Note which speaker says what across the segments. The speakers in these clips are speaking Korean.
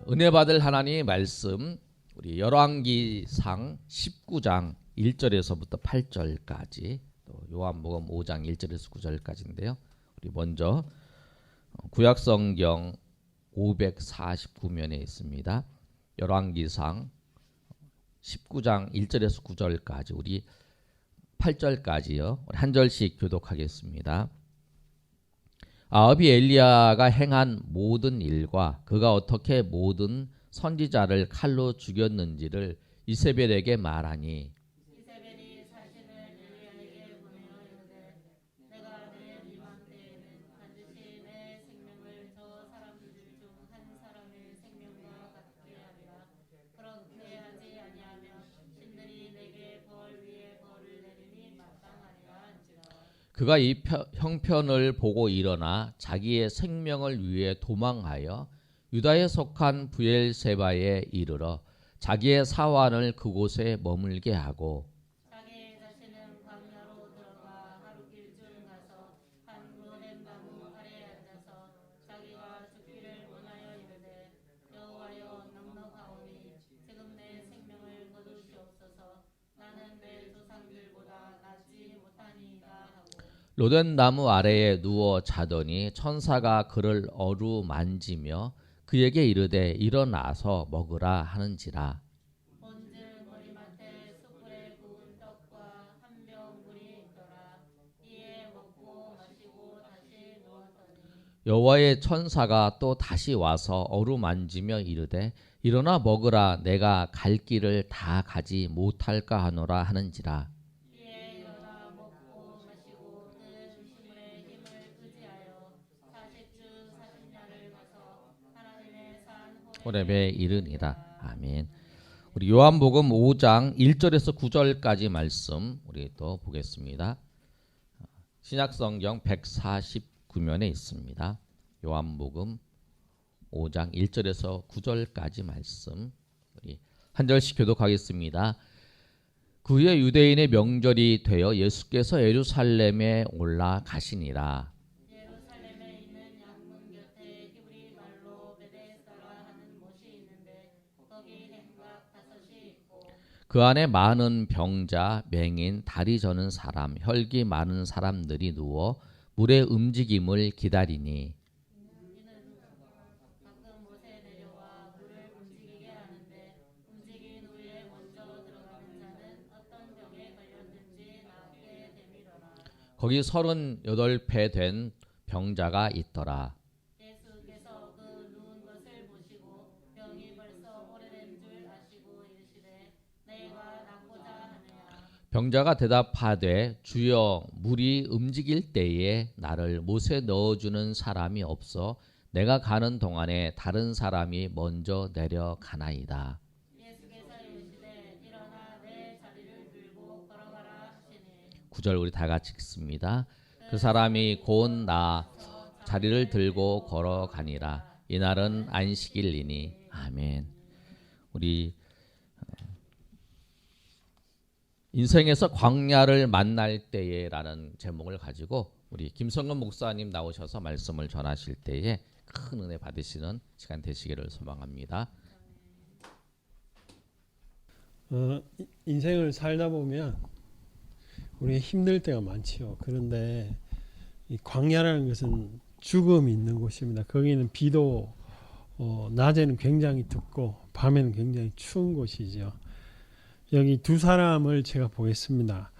Speaker 1: 은혜 받을 하나님의 말씀 우리 열왕기상 19장 1절에서부터 8절까지 또 요한복음 5장 1절에서 9절까지인데요. 우리 먼저 구약성경 549면에 있습니다. 열왕기상 19장 1절에서 9절까지 우리 8절까지요. 우리 한 절씩 교독하겠습니다. 아합이 엘리야가 행한 모든 일과 그가 어떻게 모든 선지자를 칼로 죽였는지를 이세벨에게 말하니
Speaker 2: 이세벨이 자신을 엘리야에게 보내어 이르되 내가 내 이맘 때에는 반드시 내 생명을 저 사람들 중 한 사람의 생명과 같게 하리라. 그렇게 하지 아니하면 신들이 내게 벌 위에 벌을 내리니 마땅하리라 한지라.
Speaker 1: 그가 이 형편을 보고 일어나 자기의 생명을 위해 도망하여 유다에 속한 브엘세바에 이르러 자기의 사환을 그곳에 머물게 하고
Speaker 2: 자기 자신은 광야로 들어가 하루 길쯤 가서 한 로뎀 나무 아래에 앉아서 자기가 죽기를 원하여 이르되 여호와여 넉넉하오니 지금 내 생명을 거두시옵소서. 나는 내 조상들보다 낫지 못하니이다 하고
Speaker 1: 로덴 나무 아래에 누워 자더니 천사가 그를 어루만지며 그에게 이르되 일어나서 먹으라 하는지라.
Speaker 2: 본즉 머리맡에 숯불에 구운 떡과 한 병 물이 있더라. 이에 먹고 마시고 다시 누웠더니
Speaker 1: 여호와의 천사가 또 다시 와서 어루만지며 이르되 일어나 먹으라 내가 갈 길을 다 가지 못할까 하노라 하는지라.
Speaker 2: 이에 일어나 먹고 마시고 그 음식물의 힘을 의지하여 40주 40야를 가서 하나님의 산
Speaker 1: 호렙에 이르니라. 아멘. 우리 요한복음 5장 1절에서 9절까지 말씀 우리 또 보겠습니다. 신약성경 149면에 있습니다. 요한복음 5장 1절에서 9절까지 말씀 우리 한 절씩 교독하겠습니다. 그 후에 유대인의 명절이 되어 예수께서 예루살렘에 올라가시니라.
Speaker 2: 예루살렘에 있는 양문 곁에 히브리 말로 베데스다라 하는 못이 있는데 거기 행각 5이 있고
Speaker 1: 그 안에 많은 병자, 맹인, 다리 저는 사람, 혈기 많은 사람들이 누워 물의 움직임을 기다리니
Speaker 2: 이는 가끔 못에 내려와 물을 움직이게 하는데 움직인 후에 먼저 들어가는 자는 어떤 병에 걸렸는지 나게 되밀어라.
Speaker 1: 거기 38배 된 병자가 있더라.
Speaker 2: 예수께서 그 누운 것을 보시고 병이 벌써 오래된 줄 아시고 이르시되 내가 낫고자 하느냐.
Speaker 1: 병자가 대답하되 주여 물이 움직일 때에 나를 못에 넣어주는 사람이 없어 내가 가는 동안에 다른 사람이 먼저 내려가나이다.
Speaker 2: 예수께서 이르시되 일어나 내 자리를 들고 걸어가라 하시니
Speaker 1: 9절 우리 다 같이 읽습니다. 그 사람이 곧 나 자리를 들고 걸어가니라. 이날은 안식일이니. 아멘. 우리 인생에서 광야를 만날 때에라는 제목을 가지고 우리 김성근 목사님 나오셔서 말씀을 전하실 때에 큰 은혜 받으시는 시간 되시기를 소망합니다.
Speaker 3: 인생을 살다 보면 우리 힘들 때가 많지요. 그런데 이 광야라는 것은 죽음이 있는 곳입니다. 거기는 비도 낮에는 굉장히 덥고 밤에는 굉장히 추운 곳이죠. 여기 두 사람을 제가 보겠습니다.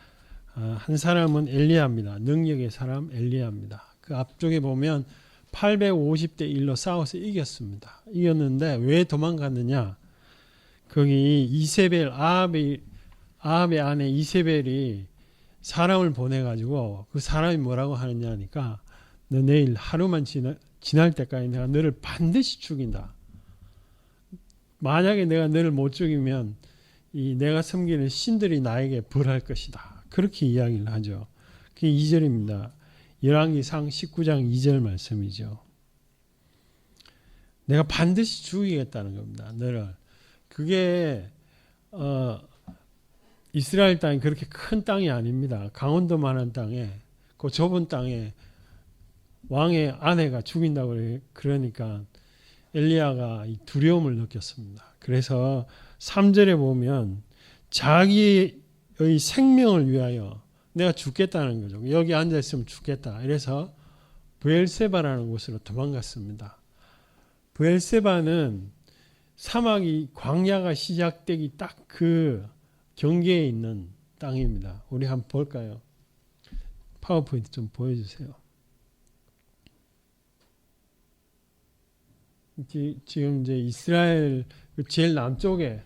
Speaker 3: 한 사람은 엘리야입니다. 능력의 사람 엘리야입니다. 그 앞쪽에 보면 850대 1로 싸워서 이겼습니다. 이겼는데 왜 도망갔느냐? 거기 이세벨 아합의 아내 이세벨이 사람을 보내가지고 그 사람이 뭐라고 하느냐 하니까 너 내일 하루만 지날 때까지 내가 너를 반드시 죽인다. 만약에 내가 너를 못 죽이면 이 내가 섬기는 신들이 나에게 벌할 것이다. 그렇게 이야기를 하죠. 그게 2절입니다. 열왕기상 19장 2절 말씀이죠. 내가 반드시 죽이겠다는 겁니다. 너를. 그게 이스라엘 땅이 그렇게 큰 땅이 아닙니다. 강원도만한 땅에 그 좁은 땅에 왕의 아내가 죽인다고 그러니까 엘리야가 이 두려움을 느꼈습니다. 그래서 3절에 보면 자기의 생명을 위하여 내가 죽겠다는 거죠. 여기 앉아 있으면 죽겠다. 이래서 브엘세바라는 곳으로 도망갔습니다. 브엘세바는 사막이 광야가 시작되기 딱 그 경계에 있는 땅입니다. 우리 한번 볼까요? 파워포인트 좀 보여주세요. 지금 이제 이스라엘 제일 남쪽에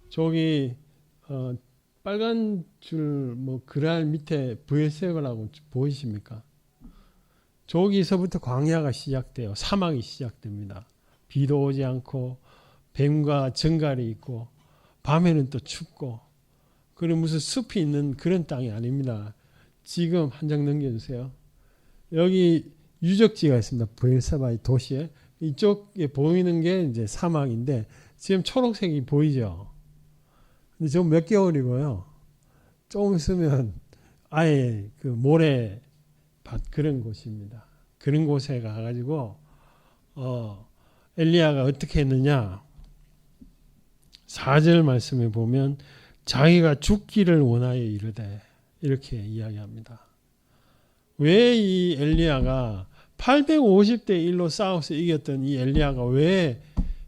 Speaker 3: 저기 빨간 줄 뭐 그랄 밑에 브엘세바라고 보이십니까? 저기서부터 광야가 시작돼요. 사막이 시작됩니다. 비도 오지 않고 뱀과 정갈이 있고 밤에는 또 춥고 그리고 무슨 숲이 있는 그런 땅이 아닙니다. 지금 한 장 넘겨주세요. 여기 유적지가 있습니다. 브엘세바의 도시에 이쪽에 보이는 게 이제 사막인데 지금 초록색이 보이죠. 근데 지금 몇 개월이고요. 조금 있으면 아예 그 모래밭 그런 곳입니다. 그런 곳에 가가지고 엘리야가 어떻게 했느냐? 4절 말씀에 보면 자기가 죽기를 원하여 이르되 이렇게 이야기합니다. 왜 이 엘리야가 850대 1로 싸워서 이겼던 이 엘리야가 왜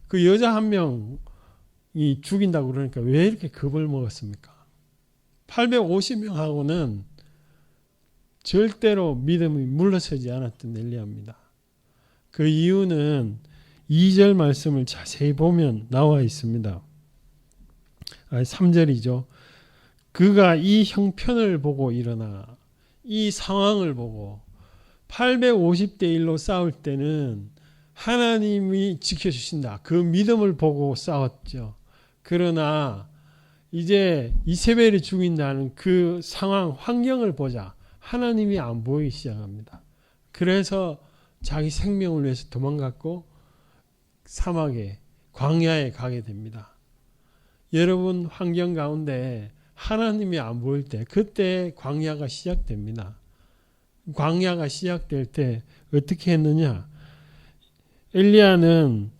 Speaker 3: 그 여자 한 명이 죽인다고 그러니까 왜 이렇게 겁을 먹었습니까? 850명하고는 절대로 믿음이 물러서지 않았던 엘리야입니다. 그 이유는 2절 말씀을 자세히 보면 나와 있습니다. 3절이죠. 그가 이 형편을 보고 일어나 이 상황을 보고 850대 1로 싸울 때는 하나님이 지켜주신다. 그 믿음을 보고 싸웠죠. 그러나 이제 이세벨이 죽인다는 그 상황, 환경을 보자. 하나님이 안 보이기 시작합니다. 그래서 자기 생명을 위해서 도망갔고 사막에, 광야에 가게 됩니다. 여러분 환경 가운데 하나님이 안 보일 때 그때 광야가 시작됩니다. 광야가 시작될 때 어떻게 했느냐? 엘리야는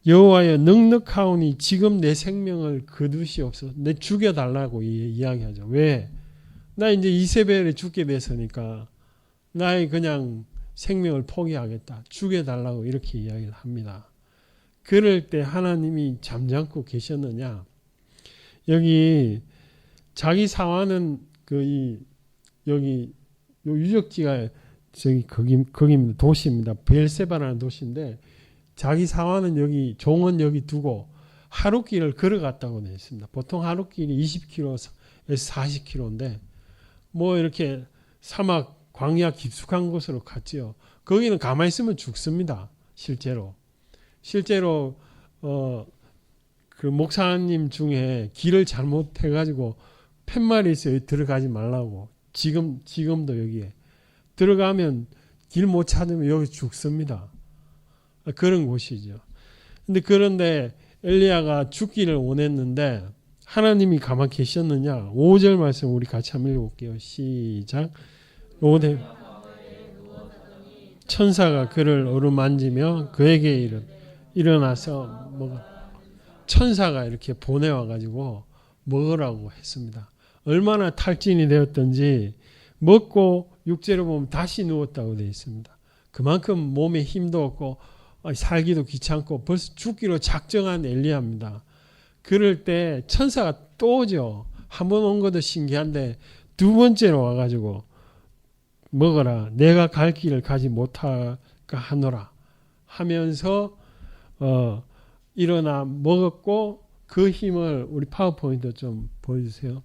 Speaker 3: 여호와여 넉넉하오니 지금 내 생명을 거두시옵소서. 내 죽여달라고 이야기하죠. 왜? 나 이제 이세벨에 죽게 됐으니까 나의 그냥 생명을 포기하겠다. 죽여달라고 이렇게 이야기를 합니다. 그럴 때 하나님이 잠잠고 계셨느냐? 여기 자기 사화는 여기 요 유적지가 저기 거기입니다. 도시입니다. 베엘세바라는 도시인데 자기 사화는 여기 종은 여기 두고 하루길을 걸어갔다고 되어 있습니다. 보통 하루길이 20km에서 40km인데 뭐 이렇게 사막 광야 깊숙한 곳으로 갔지요. 거기는 가만히 있으면 죽습니다. 실제로 그 목사님 중에 길을 잘못해가지고 팻말이 있어요. 들어가지 말라고. 지금도 여기에 들어가면 길 못 찾으면 여기 죽습니다. 그런 곳이죠. 그런데 엘리야가 죽기를 원했는데 하나님이 가만 계셨느냐? 5절 말씀 우리 같이 한번 읽어볼게요. 시작. 천사가 그를 어루만지며 그에게 일어나서 천사가 이렇게 보내와 가지고 먹으라고 했습니다. 얼마나 탈진이 되었던지 먹고 6절에 보면 다시 누웠다고 되어 있습니다. 그만큼 몸에 힘도 없고 살기도 귀찮고 벌써 죽기로 작정한 엘리야입니다. 그럴 때 천사가 또 오죠. 한 번 온 것도 신기한데 두 번째로 와가지고 먹어라. 내가 갈 길을 가지 못할까 하노라 하면서 일어나 먹었고 그 힘을 우리 파워포인트 좀 보여주세요.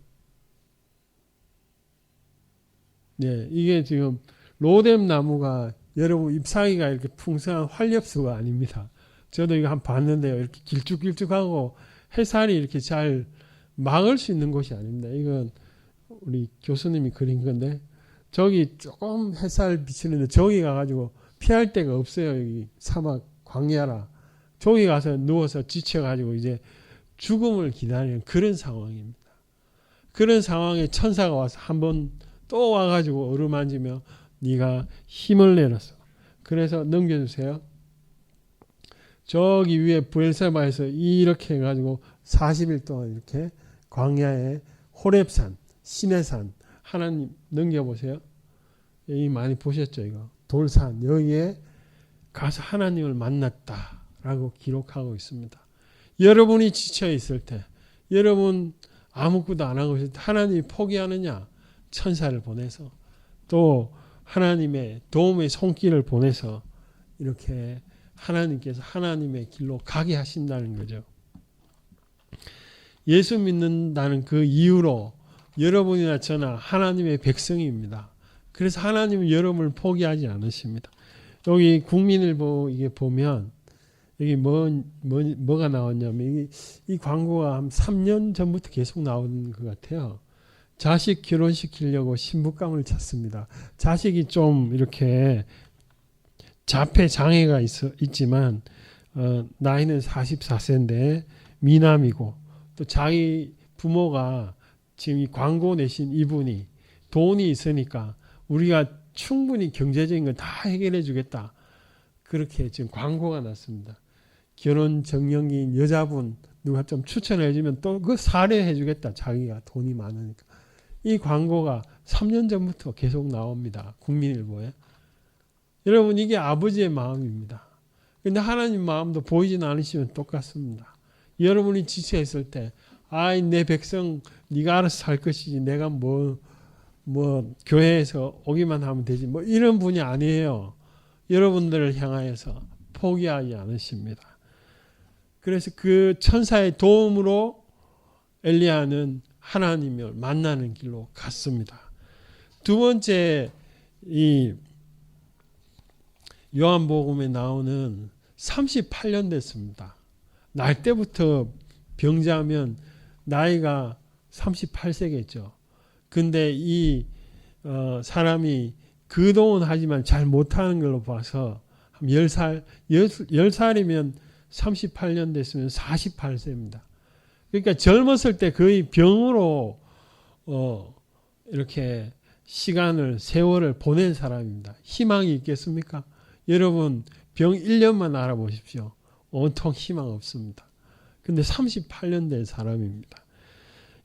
Speaker 3: 네, 이게 지금 로뎀 나무가 여러분 잎사귀가 이렇게 풍성한 활엽수가 아닙니다. 저도 이거 한번 봤는데요. 이렇게 길쭉길쭉하고 해살이 이렇게 잘 막을 수 있는 곳이 아닙니다. 이건 우리 교수님이 그린 건데 저기 조금 햇살 비치는데 저기 가가지고 피할 데가 없어요. 여기 사막 광야라. 저기 가서 누워서 지쳐가지고 이제 죽음을 기다리는 그런 상황입니다. 그런 상황에 천사가 와서 한번 또 와가지고 어루만지며 네가 힘을 내놨어. 그래서 넘겨주세요. 저기 위에 브엘세바에서 이렇게 해가지고 40일 동안 이렇게 광야에 호렙산, 시내산 하나님 넘겨보세요. 여기 많이 보셨죠 이거. 돌산 여기에 가서 하나님을 만났다라고 기록하고 있습니다. 여러분이 지쳐 있을 때, 여러분 아무것도 안 하고 있을 때 하나님이 포기하느냐? 천사를 보내서 또 하나님의 도움의 손길을 보내서 이렇게 하나님께서 하나님의 길로 가게 하신다는 거죠. 예수 믿는다는 그 이유로 여러분이나 저나 하나님의 백성입니다. 그래서 하나님은 여러분을 포기하지 않으십니다. 여기 국민일보 이게 보면 여기 뭐가 나왔냐면 이 광고가 한 3년 전부터 계속 나오는 것 같아요. 자식 결혼시키려고 신부감을 찾습니다. 자식이 좀 이렇게 자폐 장애가 있지만 나이는 44세인데 미남이고 또 자기 부모가 지금 이 광고 내신 이분이 돈이 있으니까 우리가 충분히 경제적인 건 다 해결해 주겠다. 그렇게 지금 광고가 났습니다. 결혼 정년기인 여자분 누가 좀 추천해 주면 또 그 사례해 주겠다. 자기가 돈이 많으니까. 이 광고가 3년 전부터 계속 나옵니다. 국민일보에. 여러분 이게 아버지의 마음입니다. 근데 하나님 마음도 보이진 않으시면 똑같습니다. 여러분이 지쳐 있을 때 아이 내 백성 네가 알아서 살 것이지 내가 뭐 교회에서 오기만 하면 되지 뭐 이런 분이 아니에요. 여러분들을 향하여서 포기하지 않으십니다. 그래서 그 천사의 도움으로 엘리야는 하나님을 만나는 길로 갔습니다. 두 번째 이 요한복음에 나오는 38년 됐습니다. 날 때부터 병자면 나이가 38세겠죠. 근데 이 사람이 그동안 하지만 잘 못하는 걸로 봐서 10살이면 38년 됐으면 48세입니다. 그러니까 젊었을 때 거의 병으로 이렇게 세월을 보낸 사람입니다. 희망이 있겠습니까? 여러분 병 1년만 알아보십시오. 온통 희망 없습니다. 근데 38년 된 사람입니다.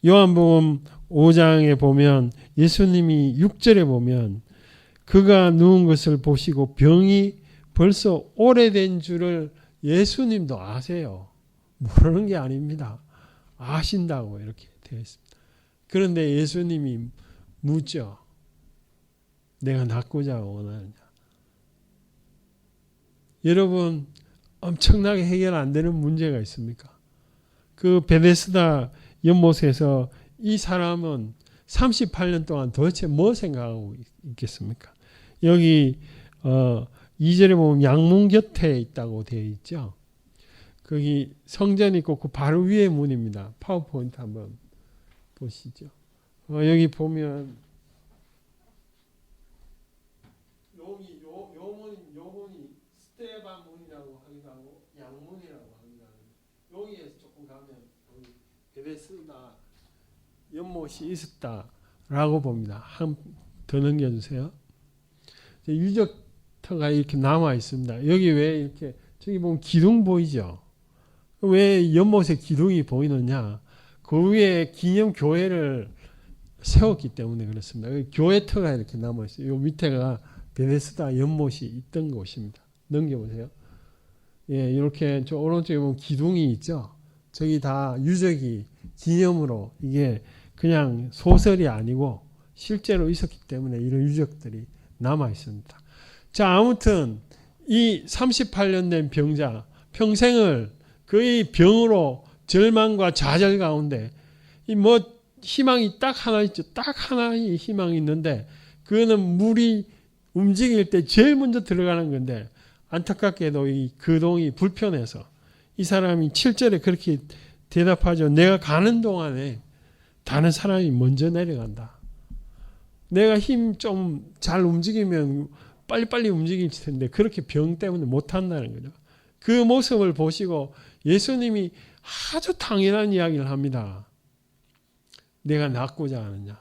Speaker 3: 요한복음 5장에 보면 예수님이 6절에 보면 그가 누운 것을 보시고 병이 벌써 오래된 줄을 예수님도 아세요. 모르는 게 아닙니다. 아신다고 이렇게 되어 있습니다. 그런데 예수님이 묻죠. 내가 낫고자 원하느냐. 여러분 엄청나게 해결 안 되는 문제가 있습니까? 그 베데스다 연못에서 이 사람은 38년 동안 도대체 뭐 생각하고 있겠습니까? 여기 2절에 보면 양문 곁에 있다고 되어 있죠. 거기 성전이 있고 그 바로 위에 문입니다. 파워포인트 한번 보시죠. 여기 보면 요 문이 스테반 문이라고 하기도 하고 양문이라고 하기도 하고 여기에서 조금 가면 베데스다 연못이 있었다라고 봅니다. 한 더 넘겨주세요. 유적터가 이렇게 남아 있습니다. 여기 왜 이렇게 저기 보면 기둥 보이죠? 왜 연못에 기둥이 보이느냐? 그 위에 기념 교회를 세웠기 때문에 그렇습니다. 교회터가 이렇게 남아 있어요. 요 밑에가 베데스다 연못이 있던 곳입니다. 넘겨보세요. 예, 이렇게 저 오른쪽에 보면 기둥이 있죠. 저기 다 유적이 기념으로 이게 그냥 소설이 아니고 실제로 있었기 때문에 이런 유적들이 남아 있습니다. 자, 아무튼 이 38년 된 병자 평생을 거의 병으로 절망과 좌절 가운데 이 뭐 희망이 딱 하나 있죠. 딱 하나의 희망이 있는데 그거는 물이 움직일 때 제일 먼저 들어가는 건데 안타깝게도 이 거동이 불편해서 이 사람이 7절에 그렇게 대답하죠. 내가 가는 동안에 다른 사람이 먼저 내려간다. 내가 힘 좀 잘 움직이면 빨리빨리 움직일 텐데 그렇게 병 때문에 못한다는 거죠. 그 모습을 보시고 예수님이 아주 당연한 이야기를 합니다. 내가 낫고자 하느냐.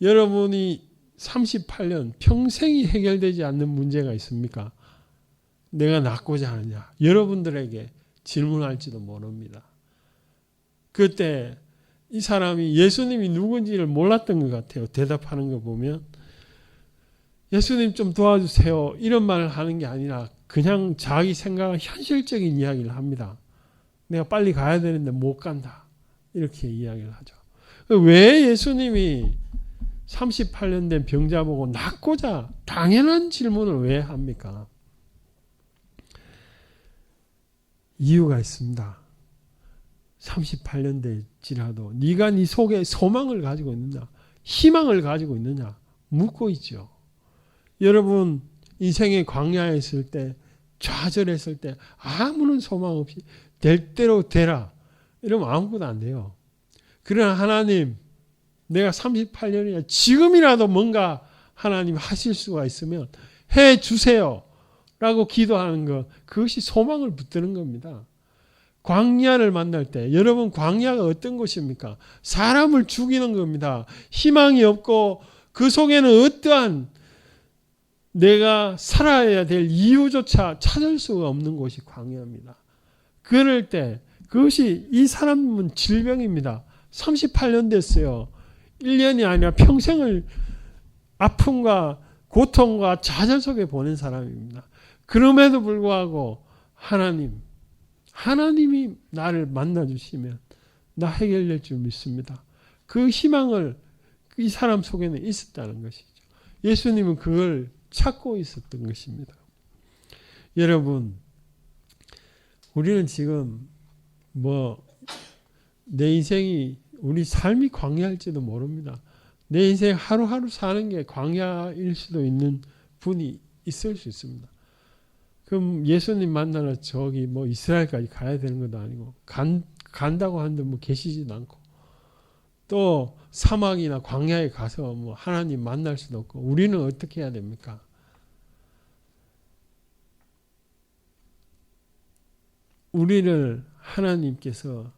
Speaker 3: 여러분이 38년 평생이 해결되지 않는 문제가 있습니까? 내가 낳고자 하느냐? 여러분들에게 질문할지도 모릅니다. 그때 이 사람이 예수님이 누군지를 몰랐던 것 같아요. 대답하는 거 보면 예수님 좀 도와주세요. 이런 말을 하는 게 아니라 그냥 자기 생각은 현실적인 이야기를 합니다. 내가 빨리 가야 되는데 못 간다. 이렇게 이야기를 하죠. 왜 예수님이 38년 된 병자 보고 낫고자 당연한 질문을 왜 합니까? 이유가 있습니다. 38년 될지라도 네가 네 속에 소망을 가지고 있느냐, 희망을 가지고 있느냐 묻고 있죠. 여러분 인생의 광야에 있을 때, 좌절했을 때 아무런 소망 없이 될 대로 되라 이러면 아무것도 안 돼요. 그러나 하나님, 내가 38년이나 지금이라도 뭔가 하나님 하실 수가 있으면 해 주세요 라고 기도하는 것, 그것이 소망을 붙드는 겁니다. 광야를 만날 때, 여러분 광야가 어떤 곳입니까? 사람을 죽이는 겁니다. 희망이 없고 그 속에는 어떠한 내가 살아야 될 이유조차 찾을 수가 없는 곳이 광야입니다. 그럴 때 그것이 이 사람은 질병입니다. 38년 됐어요. 1년이 아니라 평생을 아픔과 고통과 좌절 속에 보낸 사람입니다. 그럼에도 불구하고 하나님이 나를 만나주시면 나 해결될 줄 믿습니다. 그 희망을 이 사람 속에는 있었다는 것이죠. 예수님은 그걸 찾고 있었던 것입니다. 여러분, 우리는 지금 내 인생이, 우리 삶이 광야일지도 모릅니다. 내 인생 하루하루 사는 게 광야일 수도 있는 분이 있을 수 있습니다. 그럼 예수님 만나러 저기 이스라엘까지 가야 되는 것도 아니고, 간다고 하는데 계시지도 않고, 또 사막이나 광야에 가서 하나님 만날 수도 없고, 우리는 어떻게 해야 됩니까? 우리를 하나님께서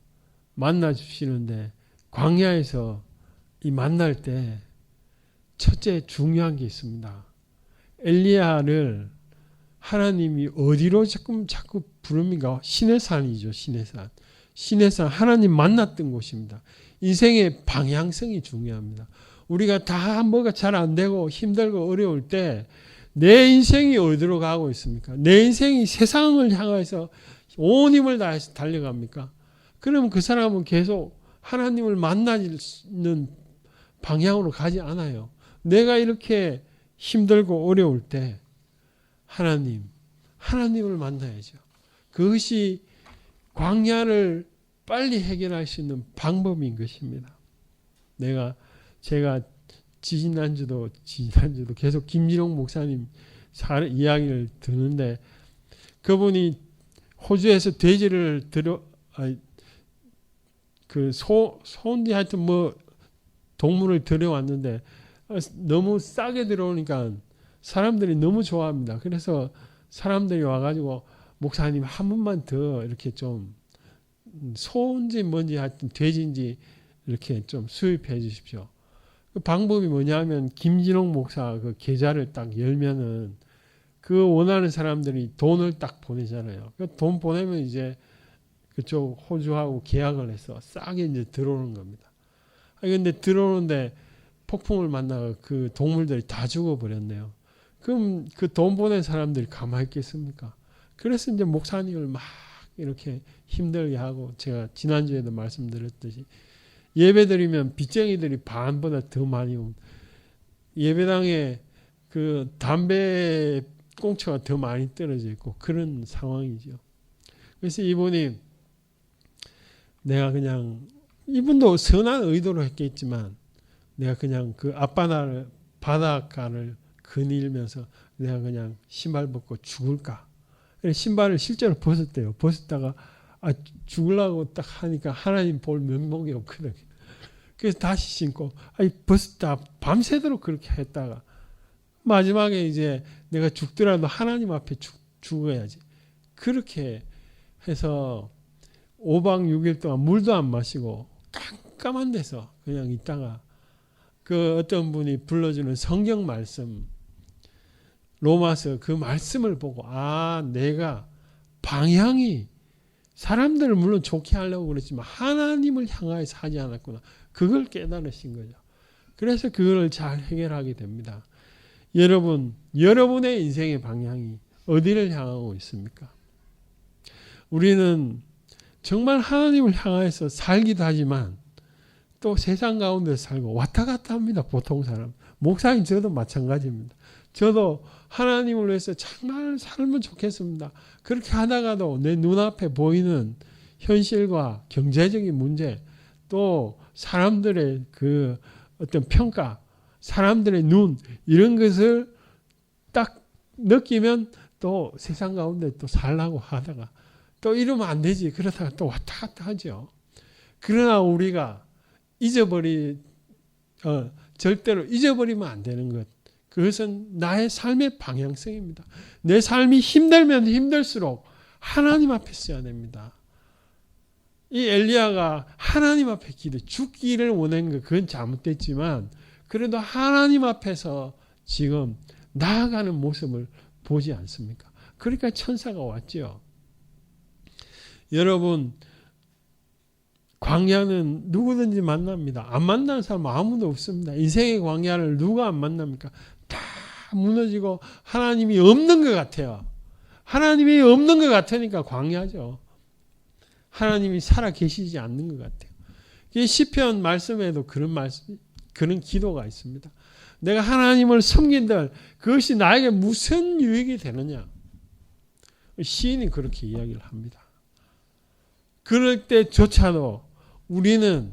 Speaker 3: 만나 주시는데, 광야에서 이 만날 때 첫째 중요한 게 있습니다. 엘리야를 하나님이 어디로 자꾸 부릅니까? 시내산이죠. 시내산 하나님 만났던 곳입니다. 인생의 방향성이 중요합니다. 우리가 다 뭐가 잘 안 되고 힘들고 어려울 때 내 인생이 어디로 가고 있습니까? 내 인생이 세상을 향해서 온 힘을 다해서 달려갑니까? 그러면 그 사람은 계속 하나님을 만나는 방향으로 가지 않아요. 내가 이렇게 힘들고 어려울 때 하나님을 만나야죠. 그것이 광야를 빨리 해결할 수 있는 방법인 것입니다. 제가 지난주도 계속 김진홍 목사님 이야기를 듣는데, 그분이 호주에서 돼지를 소인지 하여튼 동물을 들여왔는데 너무 싸게 들어오니까 사람들이 너무 좋아합니다. 그래서 사람들이 와가지고 목사님 한 번만 더 이렇게 좀 소인지 뭔지 하여튼 돼지인지 이렇게 좀 수입해 주십시오. 그 방법이 뭐냐면 김진홍 목사 그 계좌를 딱 열면은 그 원하는 사람들이 돈을 딱 보내잖아요. 그 돈 보내면 이제 그쪽 호주하고 계약을 해서 싸게 이제 들어오는 겁니다. 근데 들어오는데 폭풍을 만나서 그 동물들이 다 죽어버렸네요. 그럼 그 돈 보낸 사람들이 가만히 있겠습니까? 그래서 이제 목사님을 막 이렇게 힘들게 하고, 제가 지난주에도 말씀드렸듯이 예배드리면 빚쟁이들이 반보다 더 많이 오고, 예배당에 그 담배 꽁초가 더 많이 떨어져 있고 그런 상황이죠. 그래서 이분이 내가 그냥, 이분도 선한 의도로 했겠지만 내가 그냥 그 앞바다를 바닷가를 거닐면서 내가 그냥 신발 벗고 죽을까? 신발을 실제로 벗었대요. 벗었다가 죽으려고 딱 하니까 하나님 볼 면목이 없거든요. 그래서 다시 신고 벗었다 밤새도록 그렇게 했다가 마지막에 이제 내가 죽더라도 하나님 앞에 죽어야지. 그렇게 해서 5박 6일 동안 물도 안 마시고 깜깜한 데서 그냥 있다가 그 어떤 분이 불러주는 성경 말씀, 로마서 그 말씀을 보고 내가 방향이 사람들을 물론 좋게 하려고 그랬지만 하나님을 향하여서 하지 않았구나. 그걸 깨달으신 거죠. 그래서 그걸 잘 해결하게 됩니다. 여러분, 여러분의 인생의 방향이 어디를 향하고 있습니까? 우리는 정말 하나님을 향해서 살기도 하지만 또 세상 가운데 살고 왔다 갔다 합니다. 보통 사람. 목사님 저도 마찬가지입니다. 저도 하나님을 위해서 정말 살면 좋겠습니다. 그렇게 하다가도 내 눈앞에 보이는 현실과 경제적인 문제, 또 사람들의 그 어떤 평가, 사람들의 눈, 이런 것을 딱 느끼면 또 세상 가운데 또 살라고 하다가 또 이러면 안 되지. 그러다가 또 왔다 갔다 하죠. 그러나 우리가 절대로 잊어버리면 안 되는 것. 그것은 나의 삶의 방향성입니다. 내 삶이 힘들면 힘들수록 하나님 앞에 써야 됩니다. 이 엘리야가 하나님 앞에 죽기를 원한 것, 그건 잘못됐지만 그래도 하나님 앞에서 지금 나아가는 모습을 보지 않습니까? 그러니까 천사가 왔죠. 여러분, 광야는 누구든지 만납니다. 안 만나는 사람 아무도 없습니다. 인생의 광야를 누가 안 만납니까? 다 무너지고 하나님이 없는 것 같아요. 하나님이 없는 것 같으니까 광야죠. 하나님이 살아 계시지 않는 것 같아요. 시편 말씀에도 그런 기도가 있습니다. 내가 하나님을 섬긴들 그것이 나에게 무슨 유익이 되느냐. 시인이 그렇게 이야기를 합니다. 그럴 때조차도 우리는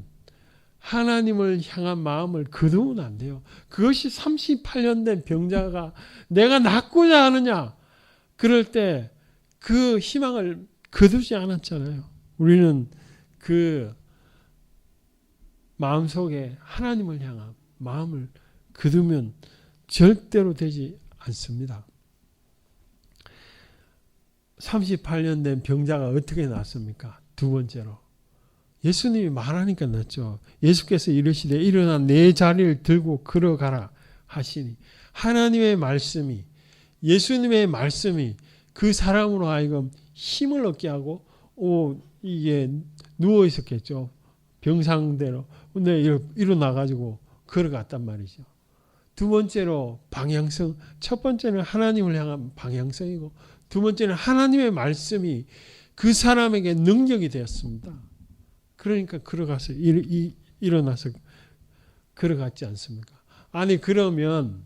Speaker 3: 하나님을 향한 마음을 거두면 안 돼요. 그것이 38년 된 병자가 내가 낫고자 하느냐. 그럴 때 그 희망을 거두지 않았잖아요. 우리는 그 마음속에 하나님을 향한 마음을 거두면 절대로 되지 않습니다. 38년 된 병자가 어떻게 낫습니까? 두 번째로 예수님이 말하니까 낫죠. 예수께서 이르시되 일어나 내 자리를 들고 걸어가라 하시니 하나님의 말씀이, 예수님의 말씀이 그 사람으로 하여금 힘을 얻게 하고 이게 누워 있었겠죠. 병상대로. 근데 일어나가지고 걸어갔단 말이죠. 두 번째로 방향성. 첫 번째는 하나님을 향한 방향성이고 두 번째는 하나님의 말씀이 그 사람에게 능력이 되었습니다. 그러니까 걸어가서 일어나서 걸어갔지 않습니까? 아니 그러면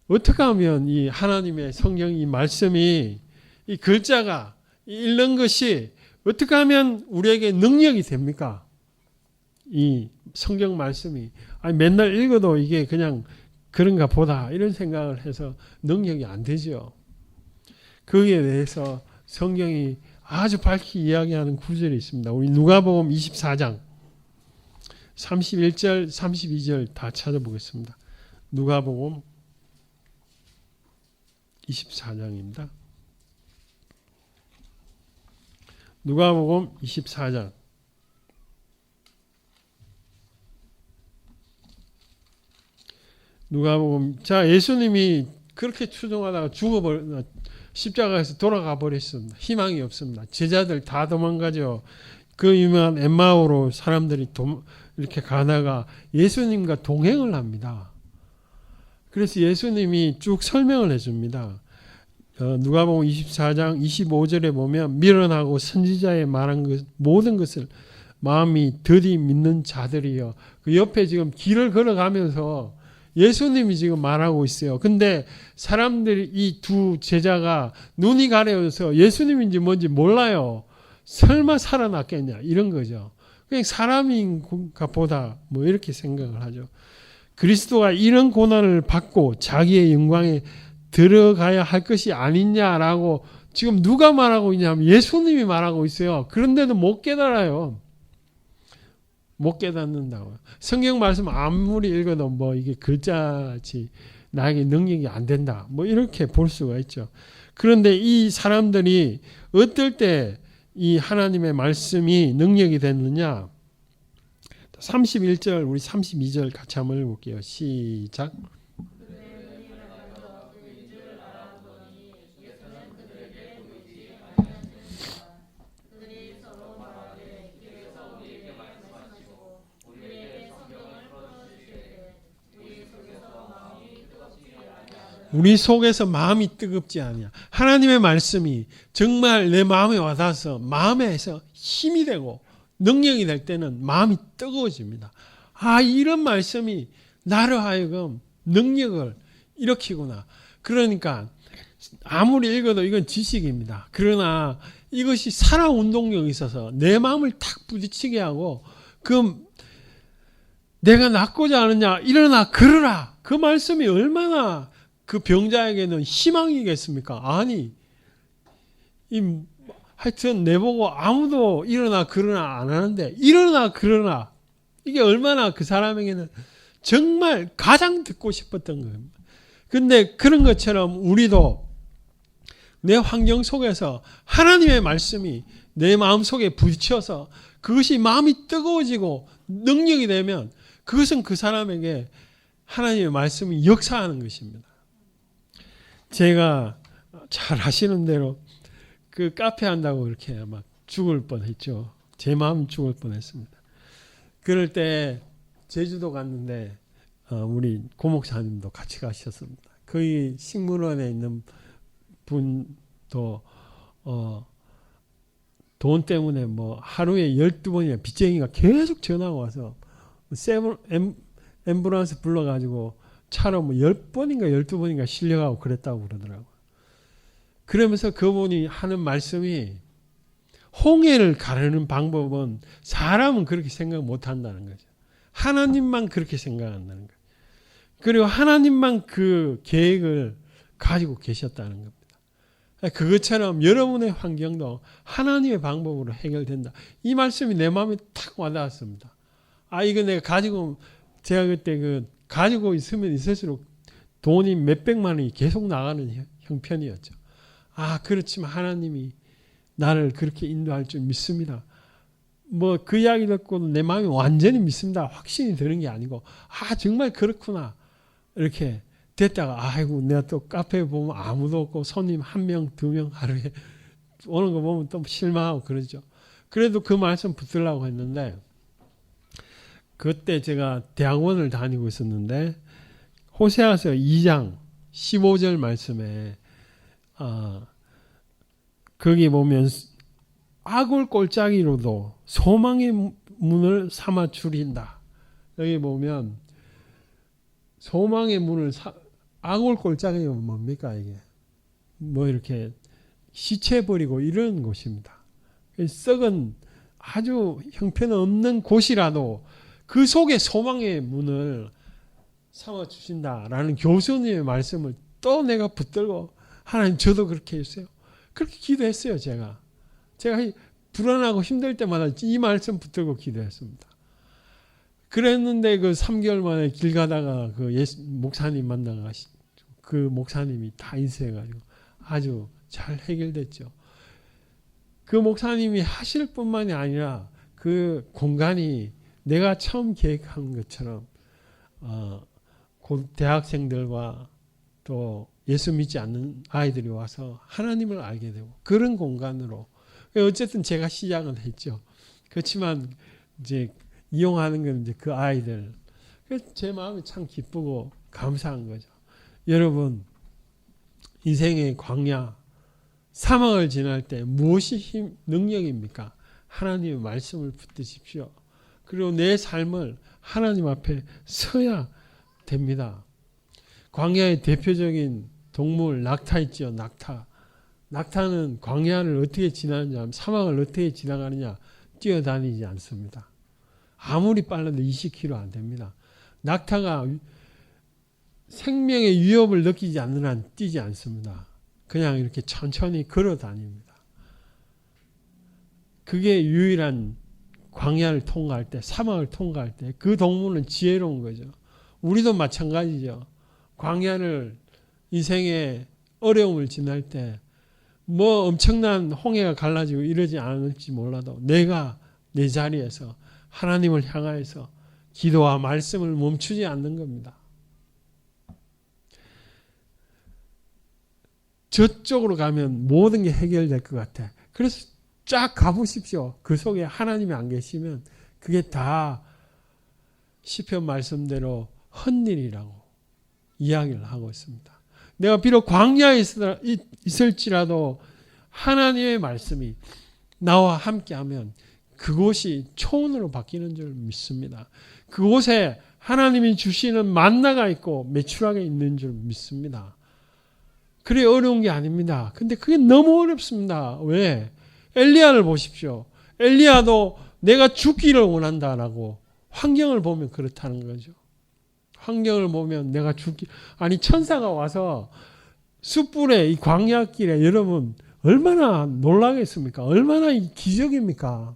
Speaker 3: 어떻게 하면 이 하나님의 성경 이 말씀이 이 글자가 읽는 것이 어떻게 하면 우리에게 능력이 됩니까? 이 성경 말씀이 맨날 읽어도 이게 그냥 그런가 보다 이런 생각을 해서 능력이 안 되죠. 거기에 대해서 성경이 아주 밝히 이야기하는 구절이 있습니다. 우리 누가복음 24장 31절 32절 다 찾아보겠습니다. 누가복음 24장입니다. 누가복음 24장 자, 예수님이 그렇게 추종하다가 십자가에서 돌아가 버렸습니다. 희망이 없습니다. 제자들 다 도망가죠. 그 유명한 엠마오로 사람들이 이렇게 가다가 예수님과 동행을 합니다. 그래서 예수님이 쭉 설명을 해줍니다. 누가복음 24장 25절에 보면 미련하고 선지자의 말한 모든 것을 마음이 더디 믿는 자들이요. 그 옆에 지금 길을 걸어가면서 예수님이 지금 말하고 있어요. 근데 사람들이 이 두 제자가 눈이 가려워서 예수님인지 뭔지 몰라요. 설마 살아났겠냐 이런 거죠. 그냥 사람인가 보다 뭐 이렇게 생각을 하죠. 그리스도가 이런 고난을 받고 자기의 영광에 들어가야 할 것이 아니냐라고 지금 누가 말하고 있냐면 예수님이 말하고 있어요. 그런데도 못 깨달아요. 못 깨닫는다고요. 성경 말씀 아무리 읽어도 뭐 이게 글자지 나에게 능력이 안 된다. 뭐 이렇게 볼 수가 있죠. 그런데 이 사람들이 어떨 때 이 하나님의 말씀이 능력이 됐느냐? 31절 우리 32절 같이 한번 읽어볼게요. 시작. 우리 속에서 마음이 뜨겁지 않냐. 하나님의 말씀이 정말 내 마음에 와닿아서 마음에서 힘이 되고 능력이 될 때는 마음이 뜨거워집니다. 아, 이런 말씀이 나로 하여금 능력을 일으키구나. 그러니까 아무리 읽어도 이건 지식입니다. 그러나 이것이 살아 운동력이 있어서 내 마음을 탁 부딪히게 하고 그 내가 낫고자 하느냐 일어나 걸으라. 그 말씀이 얼마나 그 병자에게는 희망이겠습니까? 아니 하여튼 내보고 아무도 일어나 걸으나 안 하는데 일어나 걸으나 이게 얼마나 그 사람에게는 정말 가장 듣고 싶었던 거예요. 근데 그런 것처럼 우리도 내 환경 속에서 하나님의 말씀이 내 마음속에 부딪혀서 그것이 마음이 뜨거워지고 능력이 되면 그것은 그 사람에게 하나님의 말씀이 역사하는 것입니다. 제가 잘 아시는 대로 그 카페 한다고 그렇게 막 죽을 뻔했죠. 제 마음이 죽을 뻔했습니다. 그럴 때 제주도 갔는데 우리 고목사님도 같이 가셨습니다. 거기 식물원에 있는 분도 돈 때문에 뭐 하루에 12번이나 빚쟁이가 계속 전화가 와서 앰뷸런스 불러가지고 차로 뭐 10번인가 12번인가 실려가고 그랬다고 그러더라고요. 그러면서 그분이 하는 말씀이 홍해를 가르는 방법은 사람은 그렇게 생각 못 한다는 거죠. 하나님만 그렇게 생각한다는 거예요. 그리고 하나님만 그 계획을 가지고 계셨다는 겁니다. 그것처럼 여러분의 환경도 하나님의 방법으로 해결된다. 이 말씀이 내 마음에 탁 와닿았습니다. 아, 이거 내가 제가 그때 가지고 있으면 있을수록 돈이 몇백만 원이 계속 나가는 형편이었죠. 아, 그렇지만 하나님이 나를 그렇게 인도할 줄 믿습니다. 뭐 그 이야기 듣고도 내 마음이 완전히 믿습니다. 확신이 드는 게 아니고 아, 정말 그렇구나. 이렇게 됐다가 아이고 내가 또 카페에 보면 아무도 없고 손님 1명, 2명 하루에 오는 거 보면 또 실망하고 그러죠. 그래도 그 말씀 붙들려고 했는데 그때 제가 대학원을 다니고 있었는데 호세아서 2장 15절 말씀에 거기 보면 악을 꼴짜기로도 소망의 문을 삼아 줄인다. 여기 보면 소망의 문을 악을 꼴짜기가 뭡니까 이게? 뭐 이렇게 시체버리고 이런 곳입니다. 썩은 아주 형편없는 곳이라도 그 속에 소망의 문을 삼아 주신다라는 교수님의 말씀을 또 내가 붙들고 하나님 저도 그렇게 했어요. 그렇게 기도했어요. 제가 불안하고 힘들 때마다 이 말씀 붙들고 기도했습니다. 그랬는데 그 3개월 만에 길 가다가 그 목사님 만나가 그 목사님이 다 인수해가지고 아주 잘 해결됐죠. 그 목사님이 하실 뿐만이 아니라 그 공간이 내가 처음 계획한 것처럼 대학생들과 또 예수 믿지 않는 아이들이 와서 하나님을 알게 되고 그런 공간으로 어쨌든 제가 시작은 했죠. 그렇지만 이제 이용하는 건 이제 그 아이들. 제 마음이 참 기쁘고 감사한 거죠. 여러분 인생의 광야 사막을 지날 때 무엇이 능력입니까? 하나님의 말씀을 붙드십시오. 그리고 내 삶을 하나님 앞에 서야 됩니다. 광야의 대표적인 동물 낙타 있죠. 낙타는 광야를 어떻게 지나느냐, 사막을 어떻게 지나가느냐 뛰어다니지 않습니다. 아무리 빨라도 20km 안 됩니다. 낙타가 생명의 위협을 느끼지 않는 한 뛰지 않습니다. 그냥 이렇게 천천히 걸어 다닙니다. 그게 유일한 광야를 통과할 때, 사막을 통과할 때 그 동물은 지혜로운 거죠. 우리도 마찬가지죠. 광야를 인생의 어려움을 지날 때 뭐 엄청난 홍해가 갈라지고 이러지 않을지 몰라도 내가 내 자리에서 하나님을 향하여서 기도와 말씀을 멈추지 않는 겁니다. 저쪽으로 가면 모든 게 해결될 것 같아. 그래서 쫙 가보십시오. 그 속에 하나님이 안 계시면 그게 다 시편 말씀대로 헛일이라고 이야기를 하고 있습니다. 내가 비록 광야에 있을지라도 하나님의 말씀이 나와 함께하면 그곳이 초원으로 바뀌는 줄 믿습니다. 그곳에 하나님이 주시는 만나가 있고 매출하게 있는 줄 믿습니다. 그래 어려운 게 아닙니다. 근데 그게 너무 어렵습니다. 왜? 엘리야를 보십시오. 엘리야도 내가 죽기를 원한다라고 환경을 보면 그렇다는 거죠. 환경을 보면 내가 죽기 아니 천사가 와서 숯불에 이 광야길에 여러분 얼마나 놀라겠습니까? 얼마나 기적입니까?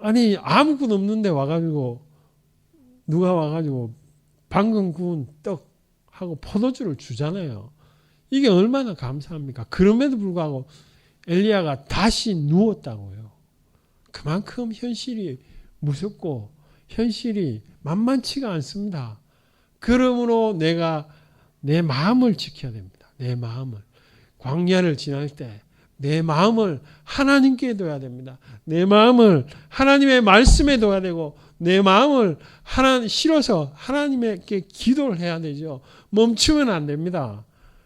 Speaker 3: 아니 아무것도 없는데 와가지고 누가 와가지고 방금 구운 떡하고 포도주를 주잖아요. 이게 얼마나 감사합니까? 그럼에도 불구하고 엘리야가 다시 누웠다고요. 그만큼 현실이 무섭고 현실이 만만치가 않습니다. 그러므로 내가 내 마음을 지켜야 됩니다. 내 마음을. 광야를 지날 때 내 마음을 하나님께 둬야 됩니다. 내 마음을 하나님의 말씀에 둬야 되고 내 마음을 실어서 하나님께 기도를 해야 되죠. 멈추면 안 됩니다.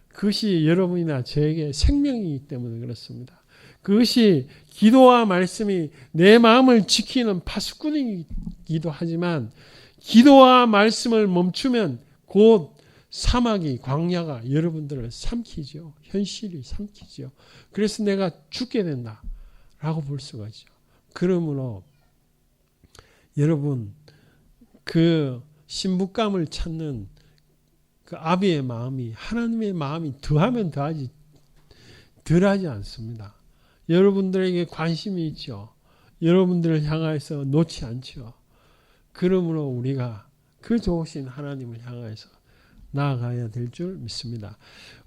Speaker 3: 그것이 여러분이나 저에게 생명이기 때문에 그렇습니다. 그것이 기도와 말씀이 내 마음을 지키는 파수꾼이기도 하지만 기도와 말씀을 멈추면 곧 사막이 광야가 여러분들을 삼키죠. 현실이 삼키죠. 그래서 내가 죽게 된다라고 볼 수가 있죠. 그러므로 여러분 그 신부감을 찾는 그 아비의 마음이 하나님의 마음이 더하면 더하지 덜하지 않습니다. 여러분들에게 관심이 있죠. 여러분들을 향해서 놓지 않죠. 그러므로 우리가 그 좋으신 하나님을 향해서 나아가야 될 줄 믿습니다.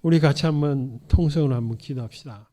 Speaker 3: 우리 같이 한번 통성으로 한번 기도합시다.